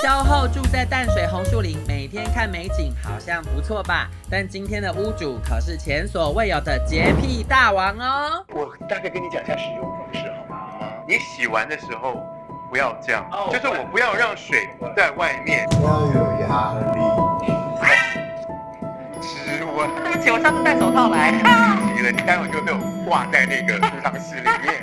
休後住在淡水紅樹林，每天看美景，好像不錯吧？但今天的屋主可是前所未有的潔癖大王哦。我大概跟你講一下使用方式好嗎？你洗完的時候不要這樣，就是我不要讓水在外面，要有壓力。吃我，對不起，我上次戴手套來。急了，你待会就被我掛在那個儲藏室裡面。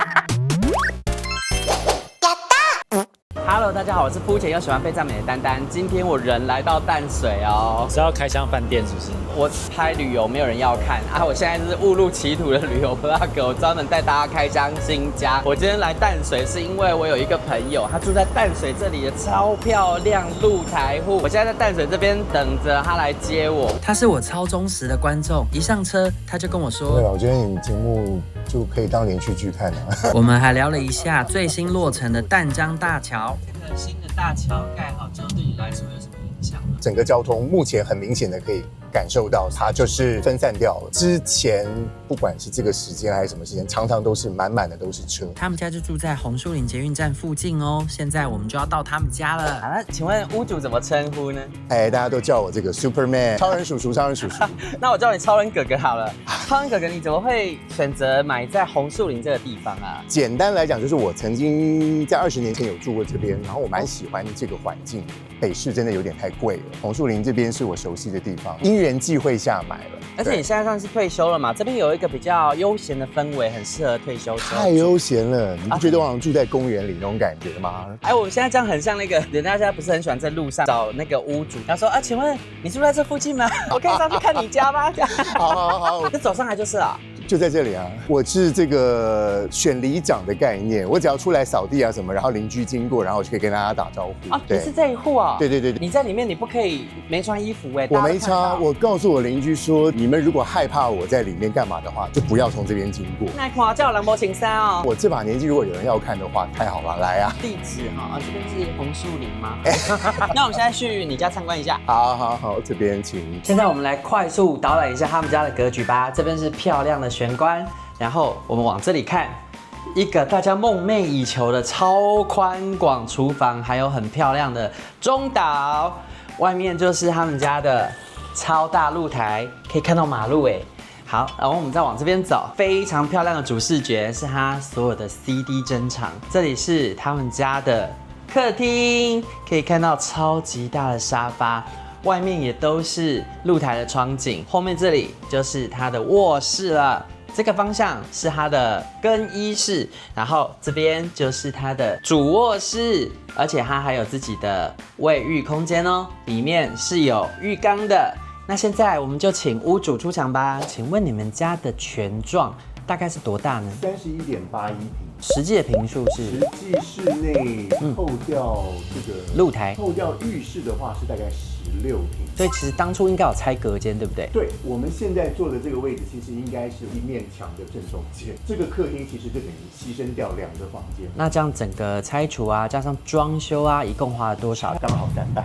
Hello， 大家好，我是膚淺又喜歡被讚美的丹丹。今天我人來到淡水哦，是要開箱飯店是不是？我拍旅遊没有人要看啊，我現在是誤入歧途的旅遊 vlog， 我專門帶大家開箱新家。我今天來淡水是因為我有一個朋友，他住在淡水這裡的超漂亮露台戶。我現在在淡水這邊等着他來接我，他是我超忠實的觀眾，一上車他就跟我說，对了，我覺得你們節目就可以當連續劇看了。我們還聊了一下最新落成的淡江大橋。這個新的大橋蓋好之後，對你來說有什麼影響呢？整個交通目前很明顯的可以感受到，它就是分散掉了。之前不管是這個時間還是什麼時間，常常都是滿滿的都是車。他們家就住在紅樹林捷運站附近哦。現在我們就要到他們家了。好，那請問屋主怎麼稱呼呢？哎，大家都叫我這個 Superman 超人叔叔，超人叔叔。那我叫你超人哥哥好了。超人哥哥，你怎麼會選擇買在紅樹林這個地方啊？簡單來講，就是我曾經在20年前有住過這邊，然後我蠻喜歡這個環境。北市真的有點太貴了，紅樹林這邊是我熟悉的地方，因緣際會下買了。而且你現在算是退休了嘛？這邊有一個比較悠閒的氛圍，很適合退休。太悠閒了，你不覺得我好像住在公園裡那種感覺嗎？哎，我們現在這樣很像那個人家現在不是很喜歡在路上找那個屋主，他說啊，請問你住在這附近嗎？我可以上去看你家嗎？好，就走上來就是了。就在這裡啊！我是這個選里長的概念，我只要出來掃地啊什麼，然後鄰居經過，然後我就可以跟大家打招呼。啊，你是這一戶啊？對。你在裡面，你不可以沒穿衣服哎。我沒差，我告訴我鄰居說，你們如果害怕我在裡面幹嘛的話，就不要從這邊經過。那誇叫蘭博情山哦。我這把年紀，如果有人要看的話，太好了，來啊！地址哈，這邊是紅樹林嗎？那我們現在去你家參觀一下。好，這邊請。現在我們來快速導覽一下他們家的格局吧。這邊是漂亮的玄關。然後我們往這裡看，一個大家夢寐以求的超寬廣廚房，還有很漂亮的中島。外面就是他們家的超大露台，可以看到馬路哎。好，然後我們再往這邊走，非常漂亮的主視覺是它所有的 CD 珍藏。這裡是他們家的客廳，可以看到超級大的沙發。外面也都是露台的窗景，後面這裡就是他的臥室了。這個方向是他的更衣室，然後這邊就是他的主臥室，而且他還有自己的衛浴空間哦，裡面是有浴缸的。那現在我們就請屋主出場吧。請問你們家的全幢大概是多大呢？31.81坪。實際的坪數是？實際室內扣掉這個露台，扣掉浴室的話是大概16坪。所以其實當初應該有拆隔間，對不对？對，我們現在坐的這個位置其實應該是一面牆的正中間。這個客廳其實就等於犧牲掉2個房間。那這樣整個拆除啊，加上裝修啊，一共花了多少？剛好300。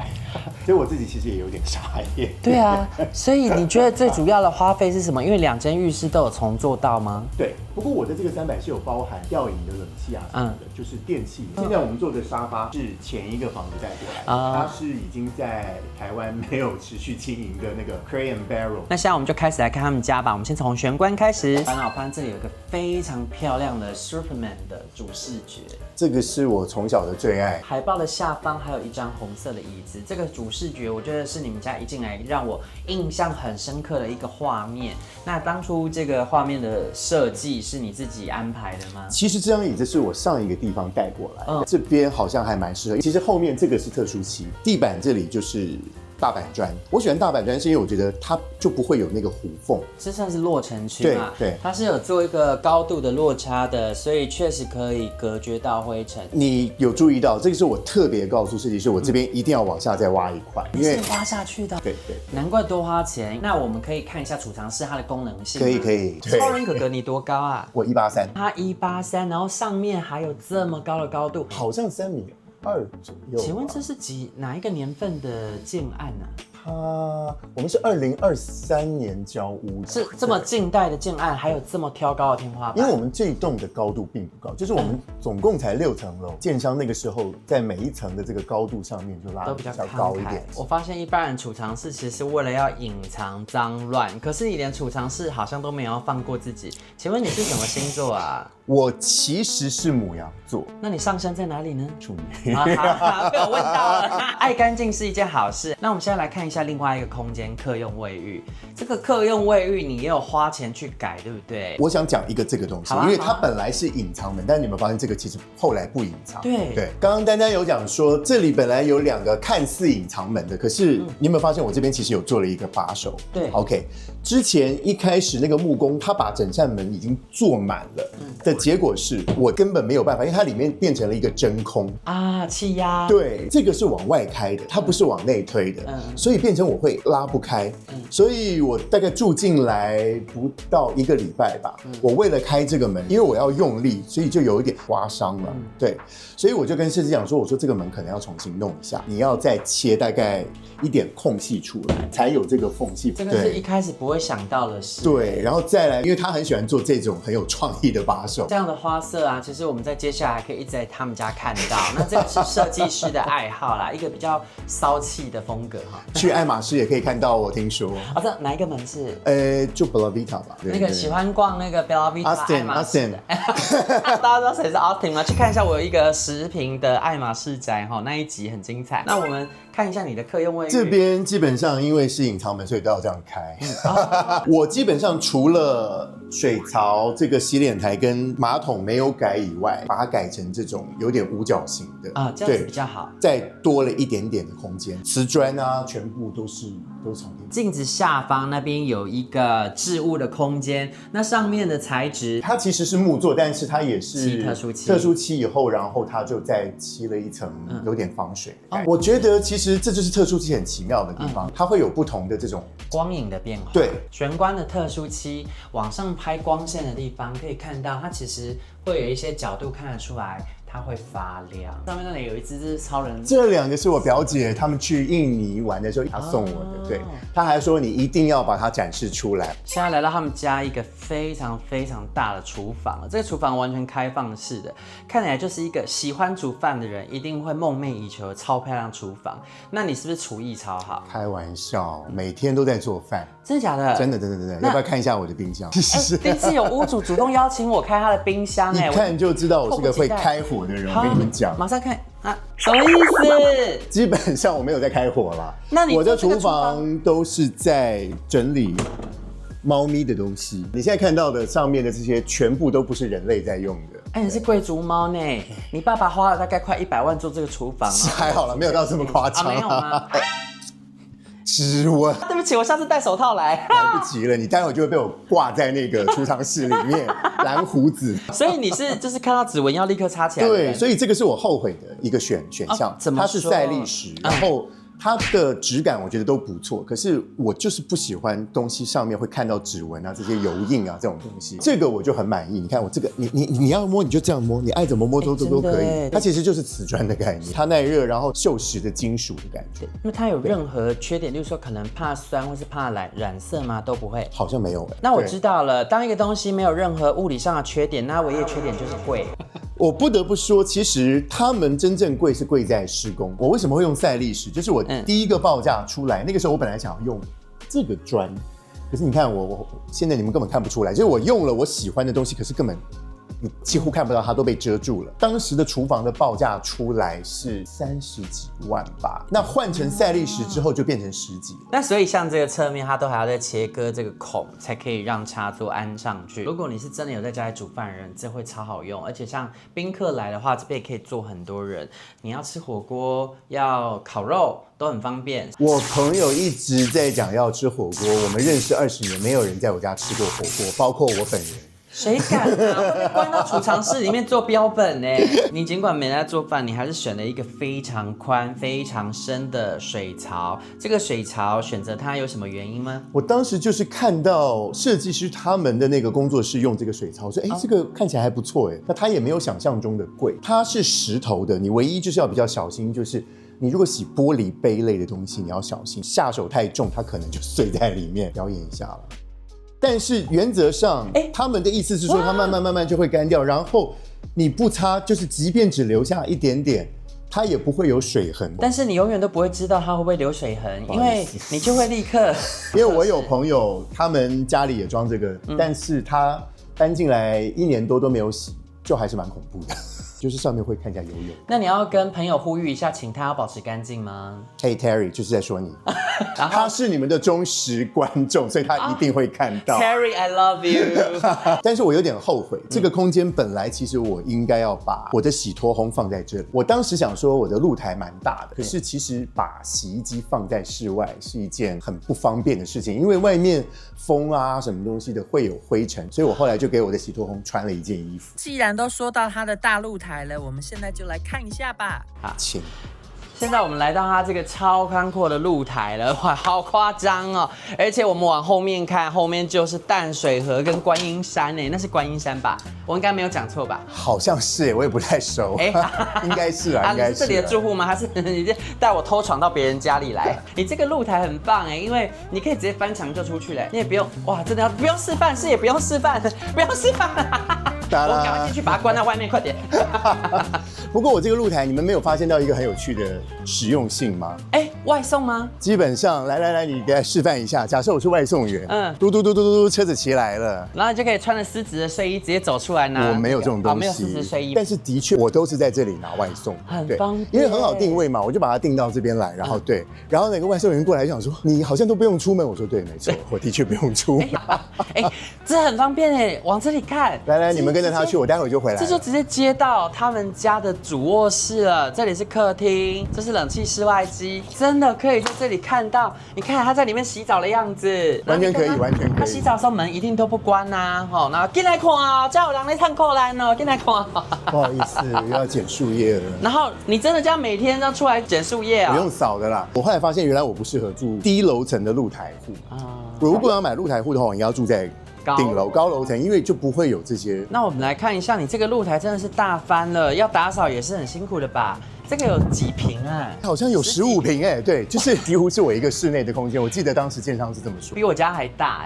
所以我自己其實也有點傻眼。對啊，所以你覺得最主要的花費是什麼？因为2間浴室都有重做到嗎？對，不過我的這個300是有包含吊飲的冷氣啊什麼的，就是電器。現在我們坐的沙發是前一個房子帶過來的，它是已經在台灣沒有持續經營的那個 Crate and Barrel。那現在我們就開始來看他們家吧。我們先從玄關開始。我發現這裡有一個非常漂亮的 Superman 的主視覺，這個是我從小的最愛。海報的下方還有一張紅色的椅子，這個主視覺我覺得是你們家一進來讓我印象很深刻的一個畫面。那當初這個畫面的設計是你自己安排的嗎？其實這張椅子是我上一個地方帶過來的，這邊好像還蠻適合。其實後面這個是特殊漆，地板這裡就是大板磚。我喜歡大板磚是因為我覺得它就不會有那個弧縫。這算是落塵區嘛？對，它是有做一個高度的落差的，所以確實可以隔絕到灰塵。你有注意到這個是我特別告訴設計師，我這邊一定要往下再挖一塊，因為是挖下去的。對，難怪多花錢。那我們可以看一下儲藏室它的功能性。可以。超人哥哥你多高啊？我183。他183，然後上面還有這麼高的高度，好像3米。左右。請問這是哪一個年份的建案呢？我们是2023年交屋的，是这麼近代的建案，還有這麼挑高的天花板。因為我們這一棟的高度並不高，就是我們總共才6層樓，建商那個時候在每一層的這個高度上面就拉得比較高一點。我發現一般人儲藏室其實是為了要隱藏髒亂，可是你連儲藏室好像都沒有放過自己。請問你是什麼星座啊？我其實是牡羊座。那你上升在哪裡呢？處女。好，被我問到了。愛乾淨是一件好事。那我們現在來看一下另外一個空間，客用衛浴。這個客用衛浴你也有花錢去改，對不對？我想講一個這個東西，因為它本來是隱藏門，但是你們發現這個其實後來不隱藏。對，剛剛丹丹有講說這裡本來有2個看似隱藏門的，可是你有沒有發現我這邊其實有做了一個把手？對 ，OK。之前一開始那個木工他把整扇門已經做滿了，的結果是我根本沒有辦法，因為它裡面變成了一個真空啊，氣壓。對，這個是往外開的，它不是往內推的，所以變成我會拉不開，所以我大概住進來不到1個禮拜吧，我為了開這個門，因為我要用力，所以就有一點刮傷了，對，所以我就跟設計講說，我說這個門可能要重新弄一下，你要再切大概一點空隙出來，才有這個縫隙。這個是一開始不會想到的事。對，然後再來，因為他很喜歡做這種很有創意的把手，這樣的花色啊，其實我們在接下來可以一直在他們家看到。那這個是設計師的愛好啦，一個比較騷氣的風格哈。去愛馬仕也可以看到，我聽說。這哪一個門市？就 Bella Vita 吧。那個喜歡逛那個 Bella Vita 愛馬仕。大家知道誰是 Austin 嗎？去看一下，我有一個10坪的愛馬仕宅哈，那一集很精彩。那我們看一下你的客用衛浴。這邊基本上因為是隱藏門，所以都要這樣開。我基本上除了水槽、這個洗臉台跟馬桶沒有改以外，把它改成這種有點五角形的啊，這樣子比較好。再多了一點點的空間，瓷磚啊，全部都是常見。鏡子下方那邊有一個置物的空間，那上面的材質它其實是木做，但是它也是特殊漆以後，然後它就再漆了一層有點防水的感覺。我覺得其實這就是特殊漆很奇妙的地方，它會有不同的這種光影的變化。對，玄關的特殊漆往上拍光線的地方可以看到，它其實會有一些角度看得出來。它會發亮。上面那裡有一隻是超人。這2個是我表姐他們去印尼玩的時候，她送我的。對，她還說你一定要把它展示出來。現在來到他們家一個非常非常大的廚房了，這個廚房完全開放式的，看起來就是一個喜歡煮飯的人一定會夢寐以求的超漂亮廚房。那你是不是廚藝超好？開玩笑，每天都在做飯。真的假的？真的。要不要看一下我的冰箱？第一次有屋主主動邀請我開他的冰箱，一看就知道我是個會開火的人。我跟你們講，馬上看啊，什麼意思？基本上我沒有在開火啦。那你我的廚房都是在整理貓咪的東西。你現在看到的上面的這些，全部都不是人類在用的。哎，你是貴族貓呢？你爸爸花了大概快100萬做這個廚房啊？還好了，沒有到這麼誇張。沒有嗎？指紋，對不起，我下次戴手套來。來不及了，你待會就會被我掛在那個儲藏室裡面，藍鬍子。所以你是就是看到指紋要立刻擦起來？對，所以這個是我後悔的一個選項。怎麼說？它是賽麗石，然後它的質感我覺得都不錯，可是我就是不喜歡東西上面會看到指紋啊，這些油印啊這種東西。這個我就很滿意。你看我這個，你要摸你就這樣摸，你愛怎麼摸都可以。它其實就是瓷磚的概念，它耐熱，然後鏽蝕的金屬的感覺。因為它有任何缺點，例如說可能怕酸或是怕染色嗎？都不會，好像沒有。那我知道了，當一個東西沒有任何物理上的缺點，那唯一的缺點就是貴。我不得不說，其實他們真正貴是貴在施工。我為什麼會用賽麗石？就是我第一個報價出來，那個時候我本來想要用這個磚，可是你看我現在你們根本看不出來，就是我用了我喜歡的東西，可是根本你幾乎看不到，它都被遮住了。當時的廚房的報價出來是30幾萬吧，那換成賽麗石之後就變成10幾了。那所以像這個側面，它都還要再切割這個孔，才可以讓插座安上去。如果你是真的有在家裡煮飯的人，這會超好用。而且像賓客來的話，這邊也可以坐很多人。你要吃火鍋，要烤肉，都很方便。我朋友一直在講要吃火鍋，我們認識20年，沒有人在我家吃過火鍋，包括我本人。誰敢啊？會被關到儲藏室裡面做標本呢？你儘管沒在做飯，你還是選了一個非常寬、非常深的水槽。這個水槽選擇它有什麼原因嗎？我當時就是看到設計師他們的那個工作室用這個水槽，我說這個看起來還不錯那它也沒有想象中的貴，它是石頭的，你唯一就是要比較小心，就是你如果洗玻璃杯類的東西，你要小心下手太重，它可能就碎在裡面。表演一下了。但是原則上，他們的意思是說，它慢慢就會乾掉，然後你不擦，就是即便只留下一点點，它也不會有水痕。但是你永遠都不會知道它会不會留水痕，因為你就會立刻。因为我有朋友，他們家裡也裝這個，但是他搬進來1年多都沒有洗，就還是蠻恐怖的。就是上面會看起來油油。那你要跟朋友呼籲一下，請他要保持乾淨嗎？ Hey Terry， 就是在說你，他是你們的忠實觀眾，所以他一定會看到。Terry, I love you 。但是我有點後悔，這個空間本來其實我應該要把我的洗脫烘放在這裡。我當時想說我的露台蠻大的，可是其實把洗衣機放在室外是一件很不方便的事情，因為外面風啊什麼東西的會有灰塵，所以我後來就給我的洗脫烘穿了一件衣服。既然都說到他的大露台了，我們現在就來看一下吧。好，請。現在我們來到它這個超寬闊的露台了，哇，好誇張哦！而且我們往後面看，後面就是淡水河跟觀音山那是觀音山吧？我應該沒有講錯吧？好像是我也不太熟。應該是啊，應該是。你是這裡的住戶嗎？還是你帶我偷闖到別人家裡來？你這個露台很棒因為你可以直接翻牆就出去了，你也不用哇，真的不用示範，是也不用示範，不用示範。我趕快進去把它關在外面，快點。不過我這個露台，你們沒有發現到一個很有趣的實用性嗎？外送嗎？基本上，來，你給他示範一下。假設我是外送員，嘟嘟嘟嘟嘟，車子騎來了，然後你就可以穿着絲質的睡衣直接走出來拿。我沒有這種東西，沒有絲質睡衣。但是的確，我都是在這裡拿外送，很方便，因為很好定位嘛，我就把它定到這邊來，然後對，然後那個外送員過來就想說，你好像都不用出門。我說對，沒錯，我的確不用出門。這很方便往這裡看。來，你們跟着他去，我待會就回來。這就直接接到他們家的主臥室了，這裡是客廳，這是冷氣室外機，真的可以在這裡看到。你看他在裡面洗澡的樣子，完全可以，完全可以。他洗澡的時候門一定都不關然後進來看哦，叫有人來探扣籃哦，進來看。不好意思，又要剪樹葉了。然後你真的這樣每天要出來剪樹葉啊？不用掃的啦。我後來發現，原來我不適合住低樓層的露台戶我如果要買露台戶的話，我應該要住在頂樓高樓層，因為就不會有這些。那我們來看一下，你這個露台真的是大翻了，要打掃也是很辛苦的吧？這個有幾坪好像有15坪對，就是幾乎是我一個室內的空間。我記得當時建商是這麼說，比我家還大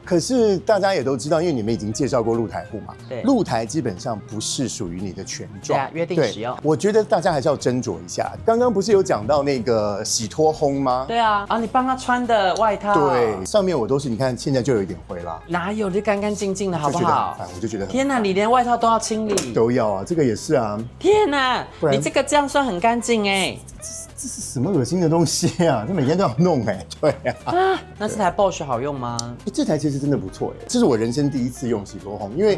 可是大家也都知道，因為你們已經介紹過露台戶嘛，對，露台基本上不是屬於你的權狀，對啊，約定使用。我覺得大家還是要斟酌一下。剛剛不是有講到那個洗脫烘嗎？對啊，你幫他穿的外套，對，上面我都是，你看現在就有一點灰啦。哪有，就乾乾淨淨的好不好？我就覺得天哪，你連外套都要清理？都要啊，這個也是啊。天哪，你這個這樣算很乾淨這是什麼惡心的東西啊？這每天都要弄對啊。那這台 Bosch 好用嗎？這台其實真的不錯這是我人生第一次用洗脫烘，因為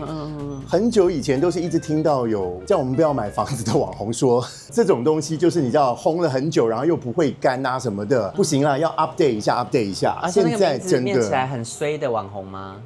很久以前都是一直聽到有叫我們不要買房子的網紅說，這種東西就是你知道烘了很久，然後又不會乾啊什麼的，不行啦，要 update 一下 update 一下。現在真的念起來很衰的網紅嗎？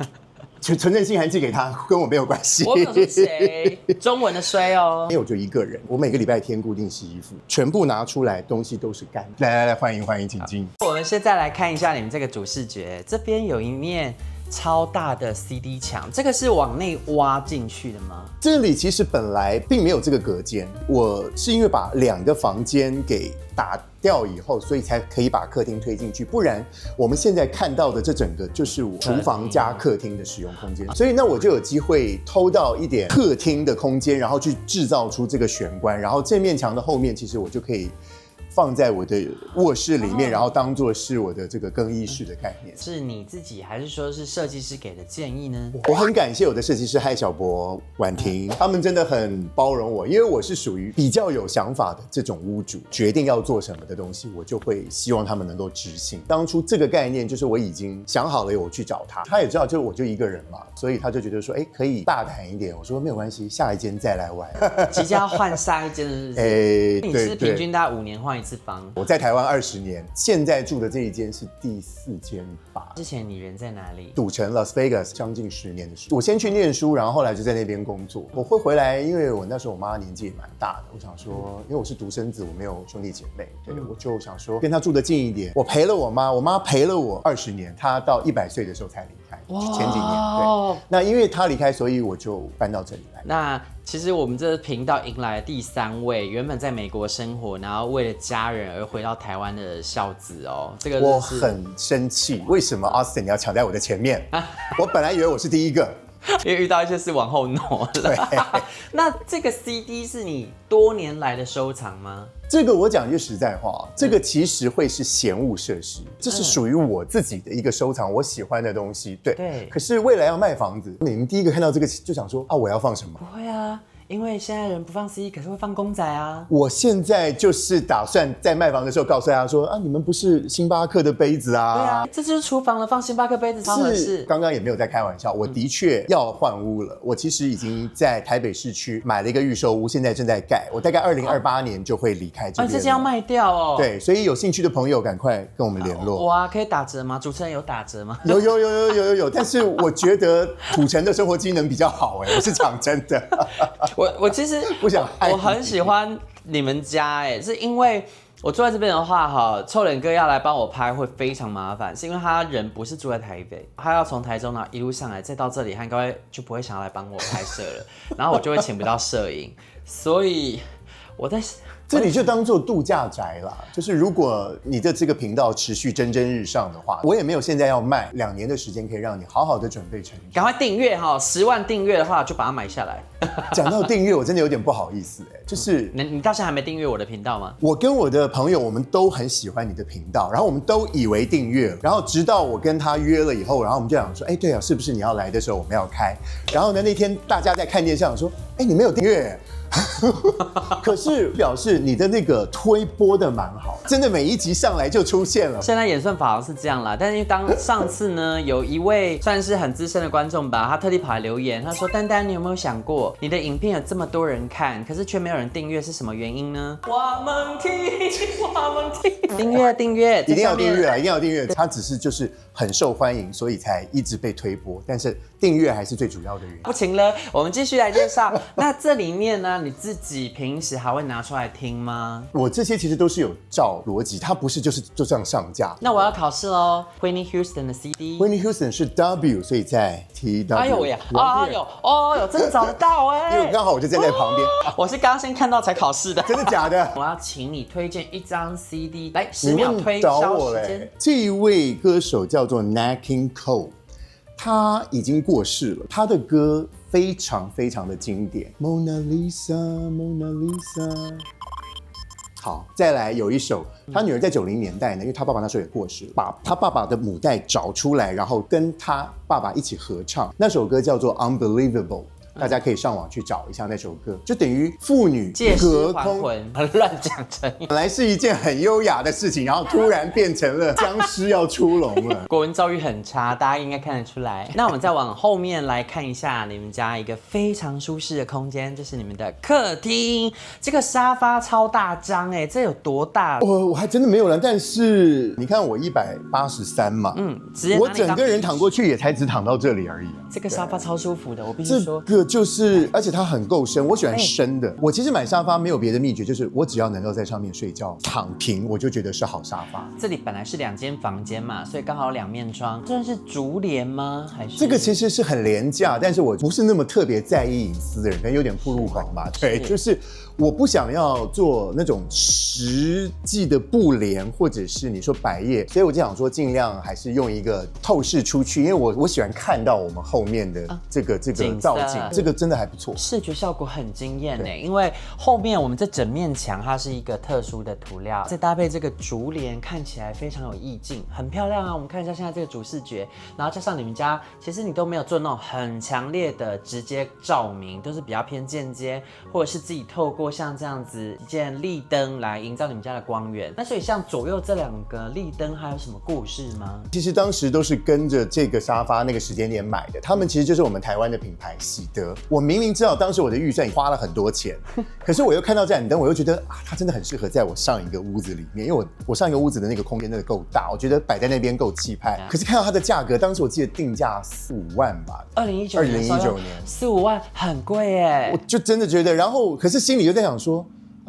存證信函寄給他，跟我沒有關係。我沒有說誰，中文的衰哦。因為我就一個人，我每個禮拜天固定洗衣服，全部拿出來，東西都是乾的。來，歡迎，請進。我們現在來看一下你們這個主視覺，這邊有一面超大的 CD 牆，這個是往內挖進去的嗎？這裡其實本來並沒有這個隔間，我是因為把2個房間給打掉以後，所以才可以把客廳推進去，不然我們現在看到的這整個就是我廚房加客廳的使用空間，所以那我就有機會偷到一點客廳的空間，然後去制造出這個玄關，然後這面牆的後面其實我就可以放在我的臥室裡面，然後當做是我的這個更衣室的概念。是你自己還是說是設計師給的建議呢？我很感謝我的設計師嗨小博、婉婷，他們真的很包容我，因為我是屬於比較有想法的這種屋主，決定要做什麼的東西，我就會希望他們能夠執行。當初這個概念就是我已經想好了，我去找他，他也知道就我就一個人嘛，所以他就覺得說，可以大膽一點。我說沒有關係，下一間再來玩。即將要換下一間是不是？你是平均大概5年換一次？次房？我在台灣20年，現在住的這一間是第4間吧。之前你人在哪裡？賭城 Las Vegas 將近10年的時間。我先去念書，然後後來就在那邊工作。我會回來，因為我那時候我媽年紀也蠻大的，我想說，因為我是獨生子，我沒有兄弟姐妹，对，我就想說跟她住得近一點。我陪了我媽陪了我20年，她到100歲的時候才離開。前幾年，對。那因為她離開，所以我就搬到這裡來。那其實我們這個頻道迎來了第3位，原本在美國生活，然後為了家人而回到台灣的孝子哦。這個我很生氣，為什麼 Austin 你要搶在我的前面？我本來以為我是第一個。因為遇到一些事往後挪了。對。那這個 CD 是你多年來的收藏嗎？這個我講句實在話，這個其實會是嫌惡設施，這是屬於我自己的一個收藏，我喜歡的東西。對。可是未來要賣房子，你們第一個看到這個就想說啊，我要放什麼？不會啊。因為現在人不放 CD， 可是會放公仔啊。我現在就是打算在賣房的時候告訴大家說啊，你們不是星巴克的杯子啊。對啊，這就是廚房了，放星巴克杯子超合適。剛剛也沒有在開玩笑，我的確要換屋了。我其實已經在台北市區買了一個預售屋，現在正在蓋。我大概2028年就會離開這邊。你這些要賣掉哦。對，所以有興趣的朋友趕快跟我們聯絡。哇，可以打折嗎？主持人有打折嗎？有，但是我覺得土城的生活機能比較好哎，我是講真的。我其實我很喜歡你們家哎，是因為我住在這邊的話哈，臭臉哥要來幫我拍會非常麻煩，是因為他人不是住在台北，他要從台中然後一路上來再到這裡，他應該就不會想要來幫我拍攝了，然後我就會請不到攝影，所以我在。這裡就當做度假宅啦，就是如果你的這個頻道持續蒸蒸日上的話，我也沒有現在要賣，2年的時間可以讓你好好的準備成績。趕快訂閱哈，10萬訂閱的話就把它買下來。講到訂閱，我真的有點不好意思哎，就是你到現在還沒訂閱我的頻道嗎？我跟我的朋友，我們都很喜歡你的頻道，然後我們都以為訂閱了，然後直到我跟他約了以後，然後我們就想說，哎，對啊，是不是你要來的時候我們要開？然後呢，那天大家在看電視上說，哎，你沒有訂閱。可是表示你的那個推播的蠻好，真的每一集上來就出現了。現在演算法好像是這樣啦，但是當上次呢，有一位算是很資深的觀眾吧，他特地跑來留言，他說：“丹丹，你有沒有想過，你的影片有這麼多人看，可是卻沒有人訂閱，是什麼原因呢？”我們聽，訂閱，一定要訂閱啊，一定要訂閱。他只是就是很受歡迎，所以才一直被推播，但是訂閱還是最主要的原因。不行了，我們繼續來介紹。那這裡面呢，你自己平時還會拿出來聽嗎？我這些其實都是有照邏輯，它不是就這樣上架。那我要考試嘍。Whitney Houston 的 CD。Whitney Houston 是 W， 所以在 TW。哎呦呀，有，真的找得到哎。因為剛好我就站在旁邊。我是剛剛先看到才考試的。真的假的？我要請你推薦一張 CD， 來10秒推銷時間。這一位歌手叫做 Nat King Cole。他已經過世了，他的歌非常非常的經典。Mona Lisa, Mona Lisa。好，再來有一首，他女兒在90年代呢，因為他爸爸那時候也過世了，把他爸爸的母帶找出來，然後跟他爸爸一起合唱，那首歌叫做 Unbelievable。大家可以上網去找一下那首歌，就等於父女隔空，亂講成語。本來是一件很優雅的事情，然後突然變成了僵屍要出籠了。國文造詣很差，大家應該看得出來。那我們再往後面來看一下你們家一個非常舒適的空間，這是你們的客廳。這個沙發超大張哎，這有多大？我還真的沒有了，但是你看我183嘛，我整個人躺過去也才只躺到這裡而已。這個沙發超舒服的，我必須說。就是，而且它很夠深，我喜歡深的。我其實買沙發沒有別的秘訣，就是我只要能夠在上面睡覺，躺平，我就覺得是好沙發。這裡本來是2間房間嘛，所以剛好有2面窗。這是竹簾嗎？還是？這個其實是很廉價，但是我不是那麼特別在意隱私的人，可能有點暴露狂吧。對，就是我不想要做那種實際的布簾，或者是你說百葉，所以我就想說盡量還是用一個透視出去，因為我喜歡看到我們後面的這個造景。這個真的還不錯，視覺效果很驚豔呢。因為後面我們這整面牆它是一個特殊的塗料，再搭配這個竹簾，看起來非常有意境，很漂亮啊。我們看一下現在這個主視覺，然後加上你們家，其實你都沒有做那種很強烈的直接照明，都是比較偏間接，或者是自己透過像這樣子一件立燈來營造你們家的光源。那所以像左右這2個立燈還有什麼故事嗎？其實當時都是跟着這個沙發那個時間點買的，他們其實就是我們台灣的品牌喜燈。得，我明明知道當時我的預算花了很多錢，可是我又看到這盞燈，我又覺得啊，它真的很適合在我上一個屋子裡面，因為我上一個屋子的那個空間真的夠大，我覺得擺在那邊夠氣派。可是看到它的價格，當時我記得定價4-5萬吧，2019年4-5萬很貴耶，我就真的覺得，然後可是心裡就在想說。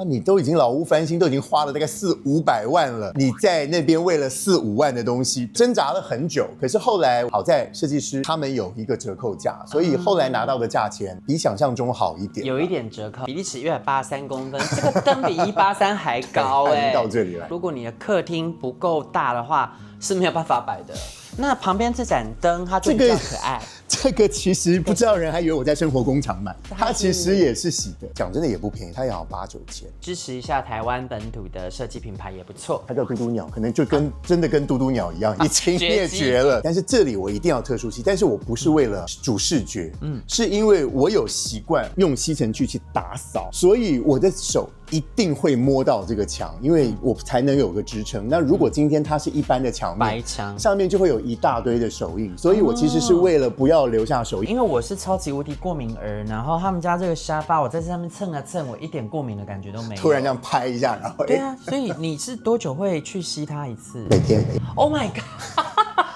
你都已經老屋翻新，都已經花了大概400-500萬了，你在那邊為了4-5萬的東西掙扎了很久。可是後來好在設計師他們有一個折扣價，所以後來拿到的價錢比想象中好一點，有一點折扣。比例尺183公分，這個燈比183還高哎，到這裡來。如果你的客廳不夠大的話，是沒有辦法擺的。那旁邊這盞燈它就比較可愛。這個其實不知道人還以為我在生活工厂買，它其實也是洗的。講真的也不便宜，它也要8-9千。支持一下台灣本土的設計品牌也不錯。它叫嘟嘟鳥，可能就真的跟嘟嘟鳥一樣，已經滅絕了。但是這裡我一定要特殊漆，但是我不是為了主視覺，是因為我有習慣用吸塵器去打掃，所以我的手一定會摸到這個牆，因為我才能有個支撐。那如果今天它是一般的牆面，白牆上面就會有一大堆的手印，所以我其實是為了不要留下手印。因为我是超级无敌過敏兒，然後他們家這個沙發，我在這上面蹭啊蹭，我一點過敏的感覺都沒有。突然這樣拍一下，然後對啊，所以你是多久會去吸它一次？每天。Oh my god！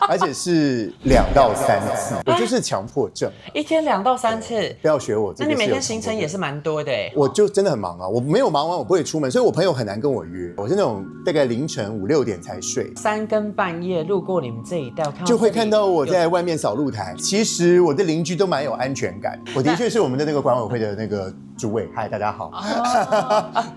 而且是2到3次，我就是強迫症，一天2到3次。不要學我。那你每天行程也是蠻多的哎。我就真的很忙啊，我沒有忙完我不會出門，所以我朋友很難跟我約。我是那種大概凌晨5-6點才睡，3更半夜路過你們這一帶，就會看到我在外面掃露台。其實我的鄰居都蠻有安全感，我的確是我們的那個管委會的那個主委。嗨，大家好。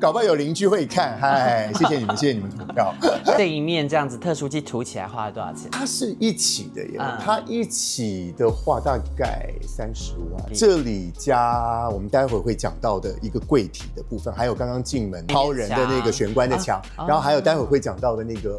搞不好有鄰居會看，嗨，謝謝你們投票。這一面這樣子特殊漆塗起來花了多少錢？它是一起的耶，它一起的話大概30萬。這裡加我們待會會講到的一個櫃體的部分，還有剛剛進門超人的那個玄關的牆，然後還有待會會講到的那個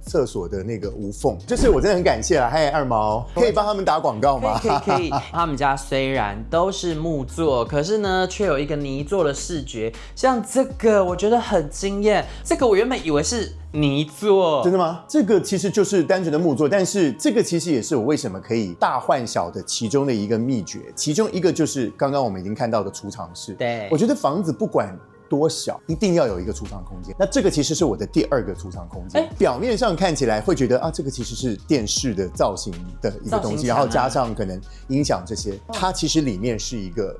廁所的那個無縫，就是我真的很感謝啦。嗨，二毛，可以幫他們打廣告嗎？可以。他們家雖然都是木作，可是呢，卻有一個泥作的視覺。像這個，我覺得很驚豔。這個我原本以為是泥作，真的嗎？這個其實就是單純的木作，但是這個其實也是我為什麼可以大換小的其中的一個秘訣。其中一個就是剛剛我們已經看到的儲藏室。對，我覺得房子不管多小，一定要有一個儲藏空間。那這個其實是我的第2個儲藏空間。表面上看起來會覺得啊，這個其實是電視的造型的一個東西，然後加上可能音響這些，它其實裡面是一個。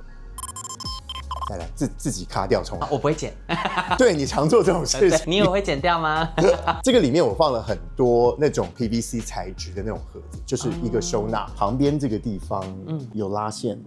再來自己卡掉重來，我不會剪。對，你常做這種事情，你有會剪掉嗎？這個裡面我放了很多那種 PVC 材質的那種盒子，就是一個收納。旁邊這個地方有拉線，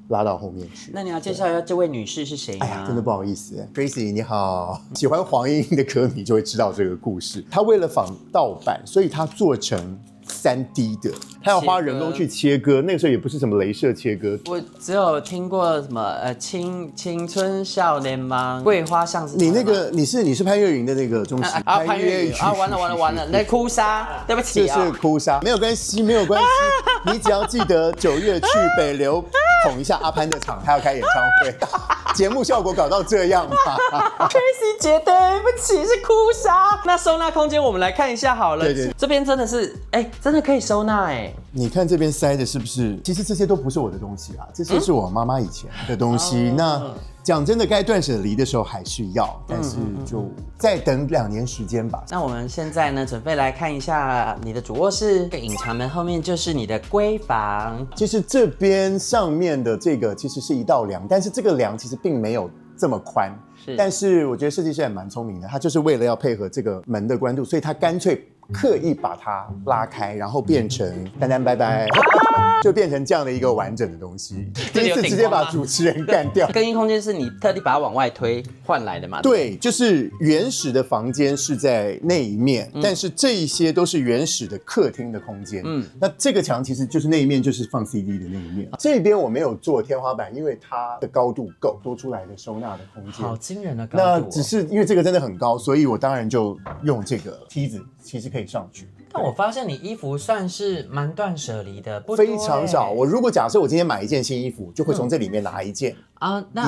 拉到後面去。那你要介紹一下這位女士是誰嗎？哎呀，真的不好意思，Tracy 你好。喜歡黃鶯鶯的歌迷就會知道這個故事。她為了仿盜版，所以她做成3D 的，他要花人工去切割，那個時候也不是什麼雷射切割。我只有聽過什麼青春少年嗎？桂花巷是？你那個你是潘越雲的那個中心潘越雲啊，完了，那哭砂，對不起這是哭砂，沒有關係，你只要記得9月去北流捧一下阿潘的場，他要開演唱會。節目效果搞到這樣吧？Tracy 姐，對不起，是哭砂。那收納空間我們來看一下好了。對，這邊真的是，真的可以收納哎。你看這邊塞的是不是？其實這些都不是我的東西啦，這些是我媽媽以前的東西。那講真的，該斷捨離的時候還是要，但是就再等2年時間吧。那我們現在呢，準備來看一下你的主臥室，隱藏門後面就是你的閨房。其實這邊上面的這個其實是一道梁，但是這個梁其實並沒有這麼寬。但是我覺得設計師也蠻聰明的，他就是為了要配合這個門的寬度，所以他乾脆刻意把它拉開，然後變成丹丹拜拜，就變成這樣的一個完整的東西。第一次直接把主持人幹掉。更衣空間是你特地把它往外推換來的嗎？對，就是原始的房間是在那一面，但是這一些都是原始的客廳的空間。那這個牆其實就是那一面，就是放 CD 的那一面。這邊我沒有做天花板，因為它的高度夠，多出來的收納的空間。好驚人的高度。那只是因為這個真的很高，所以我當然就用這個梯子，其實可以上去。但我發現你衣服算是蠻斷捨離的，不非常少。我如果假設我今天買一件新衣服，就會從這裡面拿一件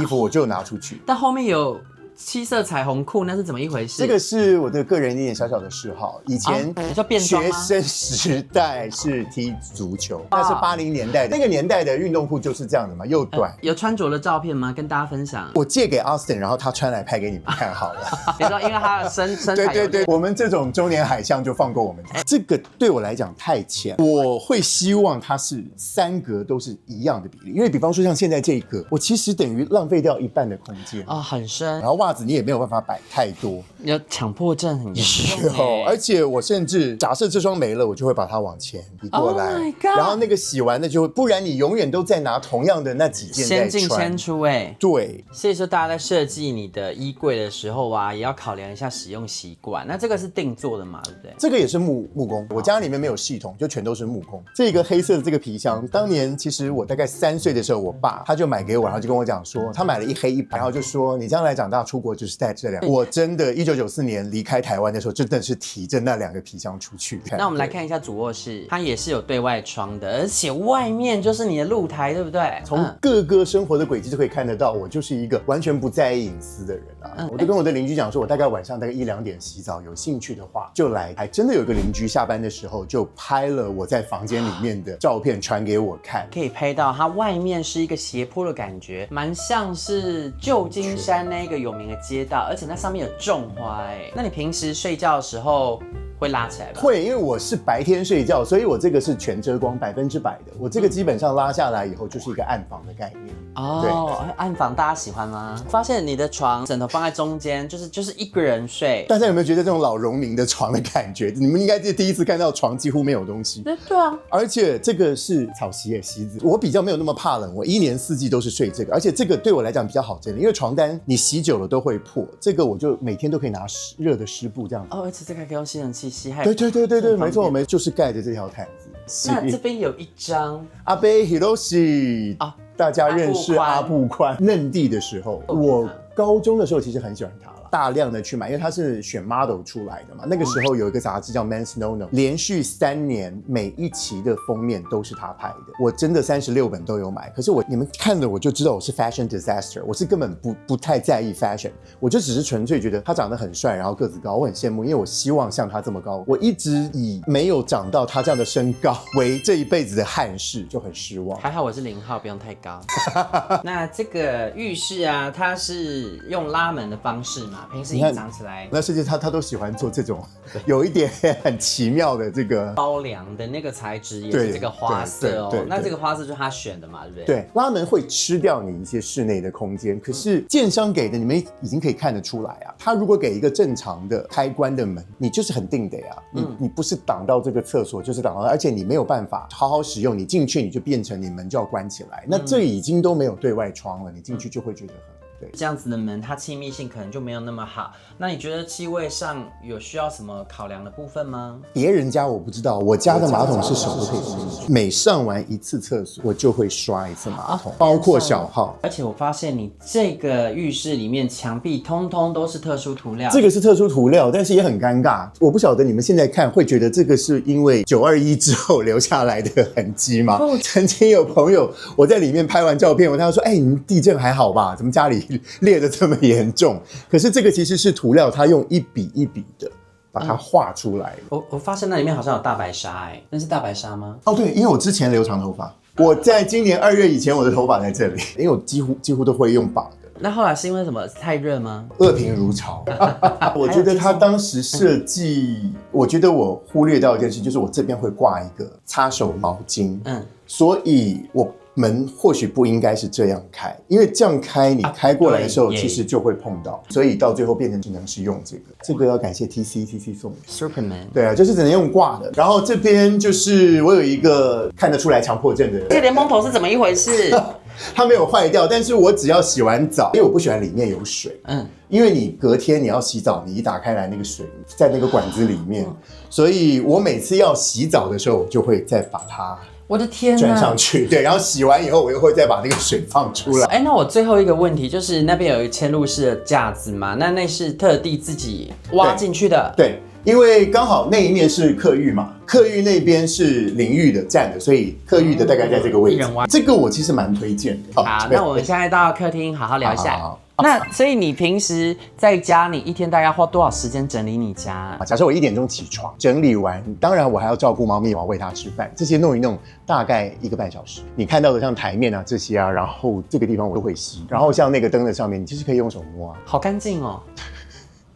衣服，我就拿出去。但後面有七色彩虹褲那是怎麼一回事？這個是我的個人一點小小的嗜好。以前你說變裝嗎？學生時代是踢足球，那是80年代的那個年代的運動褲就是這樣的嘛，又短。有穿着的照片嗎？跟大家分享。我借給 Austin， 然後他穿來拍給你们看好了。你說因為他的身材对，我們這種中年海象就放過我們。這個對我來講太淺，我會希望它是3格都是一樣的比例，因為比方說像現在這一個，我其實等於浪費掉一半的空間啊，很深。然後襪子你也沒有辦法擺太多，有強迫症很嚴重。有，而且我甚至假設這雙沒了，我就會把它往前移過來， Oh my God， 然後那個洗完的就會，不然你永遠都在拿同樣的那幾件在穿，先進先出對，所以說大家在設計你的衣櫃的時候啊，也要考量一下使用習慣。那這個是定做的嘛，對不對？這個也是木工，我家裡面沒有系統，就全都是木工。這個黑色的這個皮箱，當年其實我大概3歲的時候，我爸他就買給我，然後就跟我講說，他買了1黑1白，然後就說你將來長大出國就是帶這兩個。我真的1994年離開台灣的時候，真的是提着那2個皮箱出去。那我們來看一下主臥室，它也是有對外窗的，而且外面就是你的露台，對不對？從各個生活的軌跡就可以看得到，我就是一個完全不在意隱私的人啊。我就跟我的鄰居講說，我大概晚上大概1、2點洗澡，有興趣的話就來。還真的有個鄰居下班的時候就拍了我在房間裡面的照片傳給我看，可以拍到它外面是一個斜坡的感覺，蠻像是舊金山那個有名的街道，而且那上面有種花哎。那你平時睡覺的時候會拉起來吧？會，因為我是白天睡覺，所以我這個是全遮光100%的。我這個基本上拉下來以後就是一個暗房的概念。哦，暗房大家喜歡嗎？發現你的床枕頭放在中間，就是一個人睡。大家有沒有覺得這種老農民的床的感覺？你們應該是第一次看到床幾乎沒有東西。對啊，而且這個是草席也席子，我比較沒有那麼怕冷，我1年4季都是睡這個，而且這個對我來講比較好整理，因為床單你洗久了都會破，這個我就每天都可以拿熱的濕布這樣子。哦，而且這個還可以用吸尘器吸，對，沒錯，我們就是蓋着這條毯子。那這邊有一張阿貝 Hiroshi 啊，大家認識阿布寬嫩地的時候，我高中的時候其實很喜歡他。大量的去買，因為他是選 model 出來的嘛。那個時候有一個雜誌叫 Men's No-No， 連續3年每一期的封面都是他拍的。我真的36本都有買，可是你們看了我就知道我是 fashion disaster， 我是根本不太在意 fashion， 我就只是純粹覺得他長得很帥，然後個子高，我很羨慕，因為我希望像他這麼高。我一直以沒有長到他這樣的身高為這一輩子的憾事，就很失望。還好我是0號，不用太高。那這個浴室啊，它是用拉門的方式嘛？平時隱藏起來，那世界他都喜歡做這種有一點很奇妙的這個包梁的那個材質也是這個花色哦。那這個花色就是他選的嘛，對不對？對，拉門會吃掉你一些室內的空間，可是建商給的你們已經可以看得出來啊。他如果給一個正常的開關的門，你就是很定的呀。你不是擋到這個廁所，就是擋到，而且你沒有辦法好好使用，你進去你就變成你門就要關起來。那這已經都沒有對外窗了，你進去就會覺得很。對，這樣子的門，它氣密性可能就沒有那麼好。那你覺得氣味上有需要什麼考量的部分嗎？別人家我不知道，我家的馬桶是手都可以伸進去，每上完1次廁所，我就會刷1次馬桶，包括小號。而且我發現你這個浴室裡面牆壁通通都是特殊塗料，這個是特殊塗料，但是也很尷尬。我不曉得你們現在看會覺得這個是因為921之後留下來的痕跡嗎？曾經有朋友我在裡面拍完照片，我跟他說：“哎，你們地震還好吧？怎麼家裡？”裂得這麼嚴重，可是這個其實是塗料，它用一筆一筆的把它畫出來。我發現那裡面好像有大白鯊，哎，那是大白鯊嗎？哦，對，因為我之前留長頭髮，我在今年2月以前，我的頭髮在這裡，因為我幾乎都會用綁的。那後來是因為什麼？太熱嗎？惡評如潮。我覺得他當時設計，我覺得我忽略到一件事，就是我這邊會掛一個擦手毛巾，所以我門或許不應該是這樣開，因為這樣開你開過來的時候其實就會碰到，所以到最後變成只能是用這個。這個要感謝 TC 送的 Superman。對啊，就是只能用掛的。然後這邊就是我有一個看得出來強迫症的人。這蓮蓬頭是怎麼一回事？它沒有壞掉，但是我只要洗完澡，因為我不喜歡裡面有水，因為你隔天你要洗澡，你一打開來那個水在那個管子裡面，所以我每次要洗澡的時候，我就會再把它。我的天啊！轉上去，對，然後洗完以後，我又會再把那個水放出來。哎，那我最後一個問題就是那邊有一個嵌入式的架子嘛？那是特地自己挖進去的？對，因為剛好那一面是客浴嘛，客浴那邊是淋浴的站的，所以客浴的大概在這個位置。這個我其實蠻推薦的。好，那我們現在到客廳好好聊一下。好。那所以你平時在家，你一天大概要花多少時間整理你家啊？假設我1點鐘起床，整理完，當然我還要照顧貓咪，我要餵它吃飯，這些弄一弄大概1個半小時。你看到的像台面啊這些啊，然後這個地方我都會吸，然後像那個燈的上面，你其實可以用手摸啊，好乾淨哦。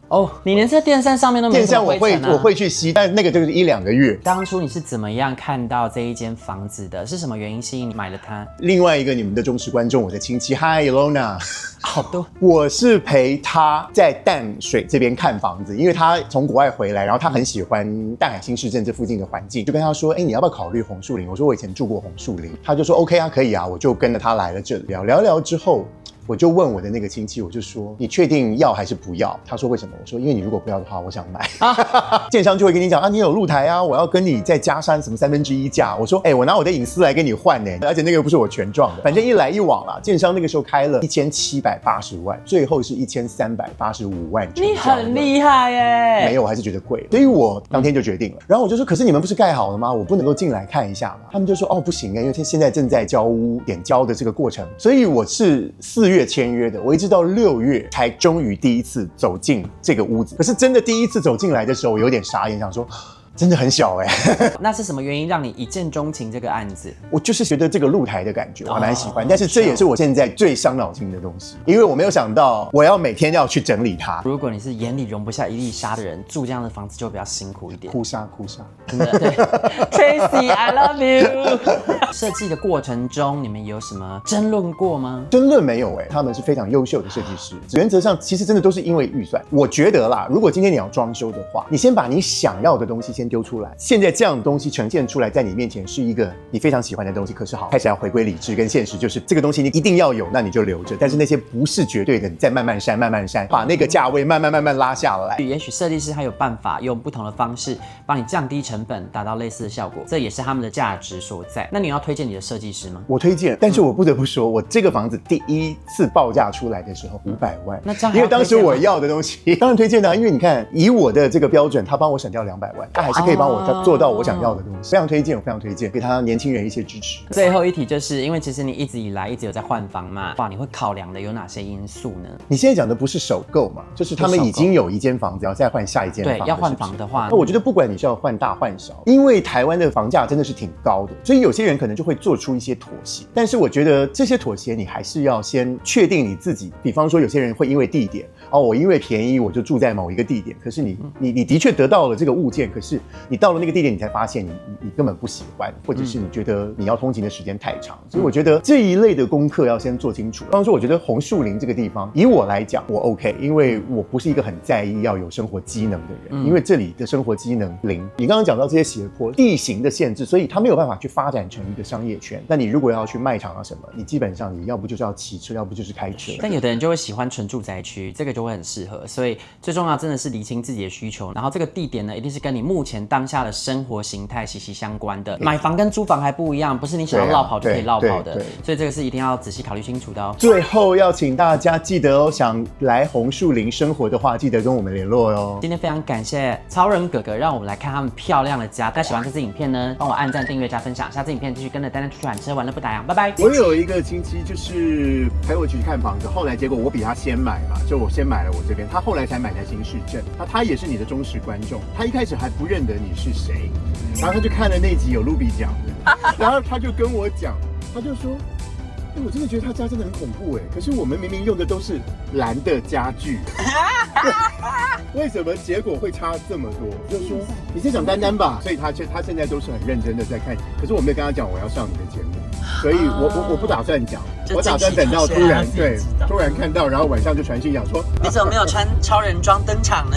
哦，你連在電扇上面都沒什麼灰塵啊？電扇我會去吸，但那個就是1-2個月。當初你是怎麼樣看到這一間房子的？是什麼原因吸引你買了它？另外一個你們的忠實觀眾，我的親戚，Hi Ilona，好多。我是陪他在淡水這邊看房子，因為他從國外回來，然後他很喜歡淡海新市鎮這附近的環境，就跟他說，你要不要考慮紅樹林？我說我以前住過紅樹林，他就說 OK 啊，可以啊，我就跟着他來了這裡聊之後。我就問我的那個親戚，我就說你確定要還是不要？他說為什麼？我說因為你如果不要的話，我想買。建商就會跟你講啊，你有露台啊，我要跟你再加上什麼1/3價。我說我拿我的隱私來跟你換呢，而且那個又不是我全幢的，反正一來一往啦。建商那個時候開了1780萬，最後是1385萬。你很厲害耶！沒有，我還是覺得貴，所以我當天就決定了。然後我就說，可是你們不是蓋好了嗎？我不能夠進來看一下嗎？他們就說不行因為現在正在交屋點交的這個過程，所以我是4月簽約的，我一直到6月才終於第一次走進這個屋子。可是真的第一次走進來的時候，我有點傻眼，想說真的很小那是什麼原因讓你一見鍾情這個案子？我就是覺得這個露台的感覺我還蠻喜歡，但是這也是我現在最傷腦筋的東西，因為我沒有想到我要每天要去整理它。如果你是眼裡容不下一粒沙的人，住這樣的房子就比較辛苦一點。哭沙，真的对，Tracy I love you 設計的過程中，你們有什麼爭論過嗎？爭論沒有他們是非常優秀的設計師。原則上其實真的都是因為預算。我覺得啦，如果今天你要裝修的話，你先把你想要的東西先丟出來。現在這樣的東西呈現出來在你面前是一個你非常喜歡的東西，可是好，開始要回歸理智跟現實，就是這個東西你一定要有，那你就留着。但是那些不是絕對的，你再慢慢刪，把那個價位慢慢拉下來。也許設計師他有辦法用不同的方式幫你降低成本，達到類似的效果，這也是他們的價值所在。那你要推薦你的設計師嗎？我推薦，但是我不得不說，我這個房子第一次報價出來的時候500萬，那這樣因為當時我要的東西，當然推薦的，因為你看以我的這個標準，他幫我省掉200萬，他還是可以幫我做到我想要的東西，非常推薦，我非常推薦，給他年輕人一些支持。最後一題就是因為其實你一直以來一直有在換房嘛，哇，你會考量的有哪些因素呢？你現在講的不是首購嘛，就是他們已經有一間房子要再換下一間房子，對，要換房的話，那我覺得不管你是要換大換小，因為台灣的房價真的是挺高的，所以有些人可能就會做出一些妥協。但是我覺得這些妥協你還是要先確定你自己，比方說有些人會因為地點，我因為便宜我就住在某一個地點，可是你的確得到了這個物件，可是你到了那個地點你才發現你根本不喜歡，或者是你覺得你要通勤的時間太長，所以我覺得這一類的功課要先做清楚。比方說我覺得紅樹林這個地方以我來講我 OK， 因為我不是一個很在意要有生活機能的人，因為這裡的生活機能零。你剛剛講到這些斜坡地形的限制，所以它沒有辦法去發展成一個商業圈。那你如果要去賣場啊什麼，你基本上你要不就是要騎車，要不就是開車。但有的人就會喜歡純住宅區，這個就會很適合。所以最重要真的是釐清自己的需求，然後這個地點呢一定是跟你目前當下的生活形態息息相關的。買房跟租房還不一樣，不是你想要落跑就可以落跑的，所以這個是一定要仔細考慮清楚的哦。最後要請大家記得哦，想來紅樹林生活的話，記得跟我們聯絡哦。今天非常感謝超人哥哥，讓我們來看他們漂亮的家。大家喜歡這支影片呢，幫我按讚、訂閱、加分享。下支影片繼續跟着丹丹出去玩吃玩樂不打烊，拜拜。我有一個親戚就是陪我去看房子，後來結果我比他先買嘛，就我先買了我這邊，他後來才買在新市鎮。那他也是你的忠實觀眾，他一開始還不認得你是誰，然後他就看了那集有露比講的，然後他就跟我講，他就說。我真的覺得他家真的很恐怖可是我們明明用的都是藍的家具，為什麼結果會差這麼多？就是說你在講丹丹吧，所以他現在都是很認真的在看，可是我沒有跟他講我要上你的節目，所以我不打算講，我打算等到突然看到，然後晚上就傳訊講說，你怎麼沒有穿超人裝登場呢？